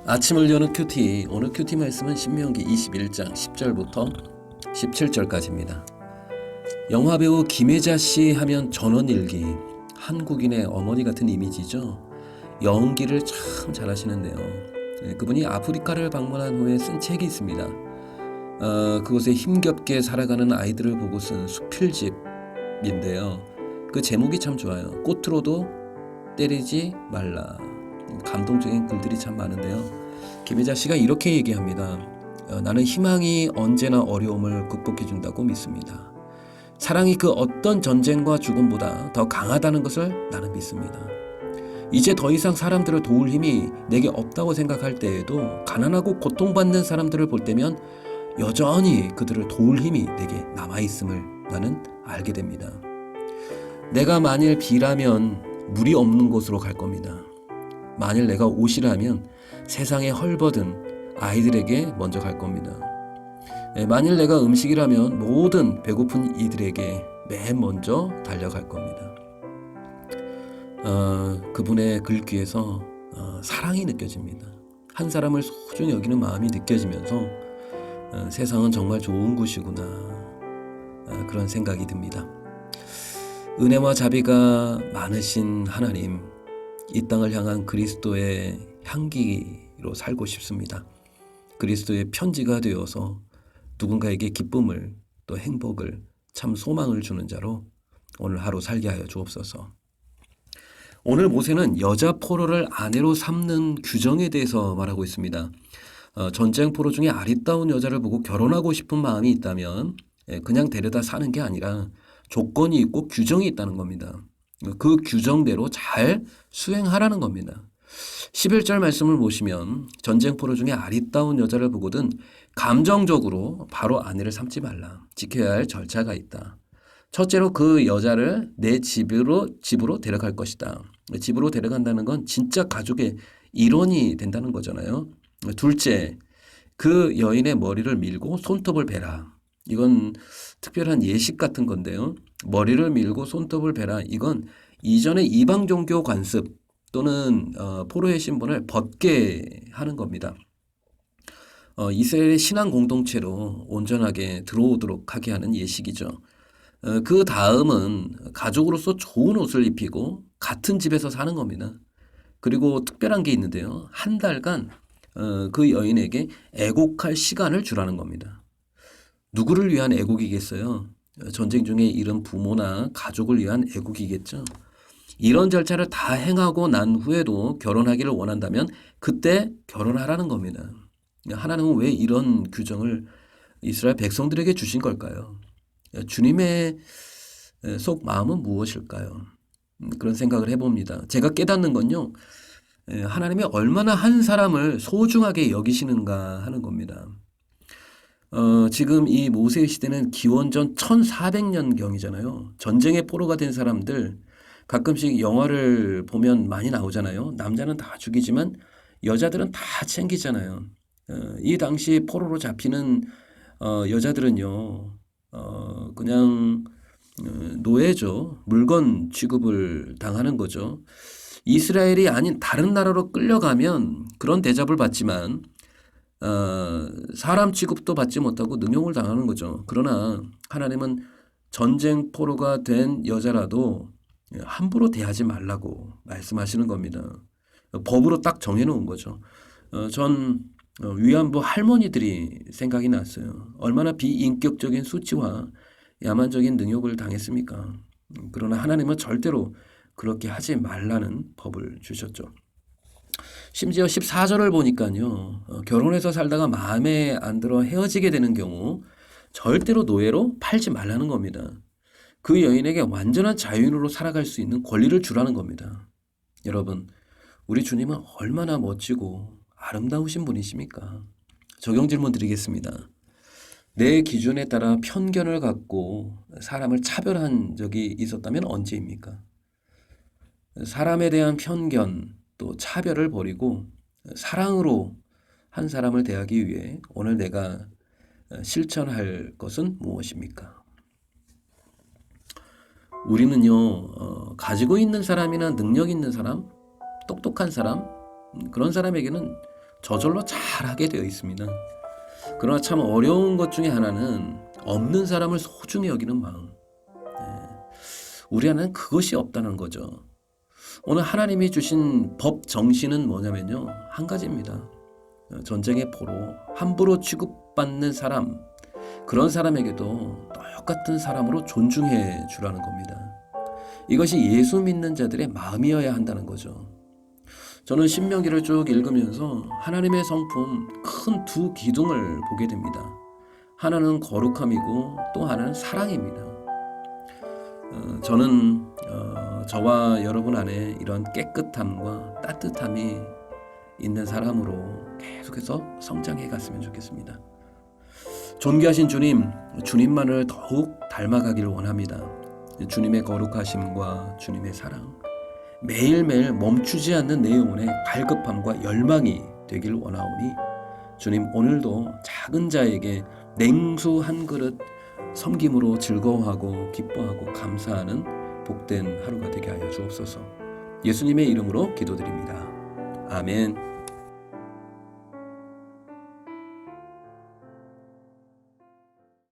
아침을 여는 큐티. 오늘 큐티 말씀은 신명기 21장 10절부터 17절까지입니다. 영화배우 김혜자 씨 하면 전원일기, 한국인의 어머니 같은 이미지죠. 연기를 참 잘하시는데요. 그분이 아프리카를 방문한 후에 쓴 책이 있습니다. 그곳에 힘겹게 살아가는 아이들을 보고 쓴 수필집인데요. 그 제목이 참 좋아요. 꽃으로도 때리지 말라. 감동적인 글들이 참 많은데요. 김혜자 씨가 이렇게 얘기합니다. 나는 희망이 언제나 어려움을 극복해준다고 믿습니다. 사랑이 그 어떤 전쟁과 죽음보다 더 강하다는 것을 나는 믿습니다. 이제 더 이상 사람들을 도울 힘이 내게 없다고 생각할 때에도 가난하고 고통받는 사람들을 볼 때면 여전히 그들을 도울 힘이 내게 남아있음을 나는 알게 됩니다. 내가 만일 비라면 물이 없는 곳으로 갈 겁니다. 만일 내가 옷이라면 세상에 헐벗은 아이들에게 먼저 갈 겁니다. 만일 내가 음식이라면 모든 배고픈 이들에게 맨 먼저 달려갈 겁니다. 그분의 글귀에서 사랑이 느껴집니다. 한 사람을 소중히 여기는 마음이 느껴지면서 세상은 정말 좋은 곳이구나, 그런 생각이 듭니다. 은혜와 자비가 많으신 하나님, 이 땅을 향한 그리스도의 향기로 살고 싶습니다. 그리스도의 편지가 되어서 누군가에게 기쁨을, 또 행복을, 참 소망을 주는 자로 오늘 하루 살게 하여 주옵소서. 오늘 모세는 여자 포로를 아내로 삼는 규정에 대해서 말하고 있습니다. 전쟁 포로 중에 아리따운 여자를 보고 결혼하고 싶은 마음이 있다면 그냥 데려다 사는 게 아니라 조건이 있고 규정이 있다는 겁니다. 그 규정대로 잘 수행하라는 겁니다. 11절 말씀을 보시면 전쟁 포로 중에 아리따운 여자를 보거든 감정적으로 바로 아내를 삼지 말라. 지켜야 할 절차가 있다. 첫째로 그 여자를 내 집으로 데려갈 것이다. 집으로 데려간다는 건 진짜 가족의 일원이 된다는 거잖아요. 둘째, 그 여인의 머리를 밀고 손톱을 베라. 이건 특별한 예식 같은 건데요. 머리를 밀고 손톱을 베라. 이건 이전의 이방 종교 관습 또는 포로의 신분을 벗게 하는 겁니다. 이스라엘의 신앙 공동체로 온전하게 들어오도록 하게 하는 예식이죠. 그 다음은 가족으로서 좋은 옷을 입히고 같은 집에서 사는 겁니다. 그리고 특별한 게 있는데요. 한 달간 그 여인에게 애곡할 시간을 주라는 겁니다. 누구를 위한 애곡이겠어요? 전쟁 중에 잃은 부모나 가족을 위한 애곡이겠죠. 이런 절차를 다 행하고 난 후에도 결혼하기를 원한다면 그때 결혼하라는 겁니다. 하나님은 왜 이런 규정을 이스라엘 백성들에게 주신 걸까요? 주님의 속 마음은 무엇일까요? 그런 생각을 해봅니다. 제가 깨닫는 건요, 하나님이 얼마나 한 사람을 소중하게 여기시는가 하는 겁니다. 지금 이 모세의 시대는 기원전 1400년경이잖아요. 전쟁의 포로가 된 사람들, 가끔씩 영화를 보면 많이 나오잖아요. 남자는 다 죽이지만 여자들은 다 챙기잖아요. 이 당시 포로로 잡히는 여자들은요, 그냥 노예죠. 물건 취급을 당하는 거죠. 이스라엘이 아닌 다른 나라로 끌려가면 그런 대접을 받지만 사람 취급도 받지 못하고 능욕을 당하는 거죠. 그러나 하나님은 전쟁 포로가 된 여자라도 함부로 대하지 말라고 말씀하시는 겁니다. 법으로 딱 정해놓은 거죠. 전 위안부 할머니들이 생각이 났어요. 얼마나 비인격적인 수치와 야만적인 능욕을 당했습니까? 그러나 하나님은 절대로 그렇게 하지 말라는 법을 주셨죠. 심지어 14절을 보니까요. 결혼해서 살다가 마음에 안 들어 헤어지게 되는 경우 절대로 노예로 팔지 말라는 겁니다. 그 여인에게 완전한 자유인으로 살아갈 수 있는 권리를 주라는 겁니다. 여러분, 우리 주님은 얼마나 멋지고 아름다우신 분이십니까? 적용 질문 드리겠습니다. 내 기준에 따라 편견을 갖고 사람을 차별한 적이 있었다면 언제입니까? 사람에 대한 편견 또 차별을 버리고 사랑으로 한 사람을 대하기 위해 오늘 내가 실천할 것은 무엇입니까? 우리는요, 가지고 있는 사람이나 능력 있는 사람, 똑똑한 사람, 그런 사람에게는 저절로 잘하게 되어 있습니다. 그러나 참 어려운 것 중에 하나는 없는 사람을 소중히 여기는 마음. 우리 안에는 그것이 없다는 거죠. 오늘 하나님이 주신 법 정신은 뭐냐면요, 한 가지입니다. 전쟁의 포로 함부로 취급받는 사람, 그런 사람에게도 똑같은 사람으로 존중해 주라는 겁니다. 이것이 예수 믿는 자들의 마음이어야 한다는 거죠. 저는 신명기를 쭉 읽으면서 하나님의 성품 큰 두 기둥을 보게 됩니다. 하나는 거룩함이고 또 하나는 사랑입니다. 저는 저와 여러분 안에 이런 깨끗함과 따뜻함이 있는 사람으로 계속해서 성장해 갔으면 좋겠습니다. 존귀하신 주님, 주님만을 더욱 닮아가기를 원합니다. 주님의 거룩하심과 주님의 사랑, 매일매일 멈추지 않는 내 영혼의 갈급함과 열망이 되길 원하오니 주님, 오늘도 작은 자에게 냉수 한 그릇 섬김으로 즐거워하고 기뻐하고 감사하는 복된 하루가 되게 하여 주옵소서. 예수님의 이름으로 기도드립니다. 아멘.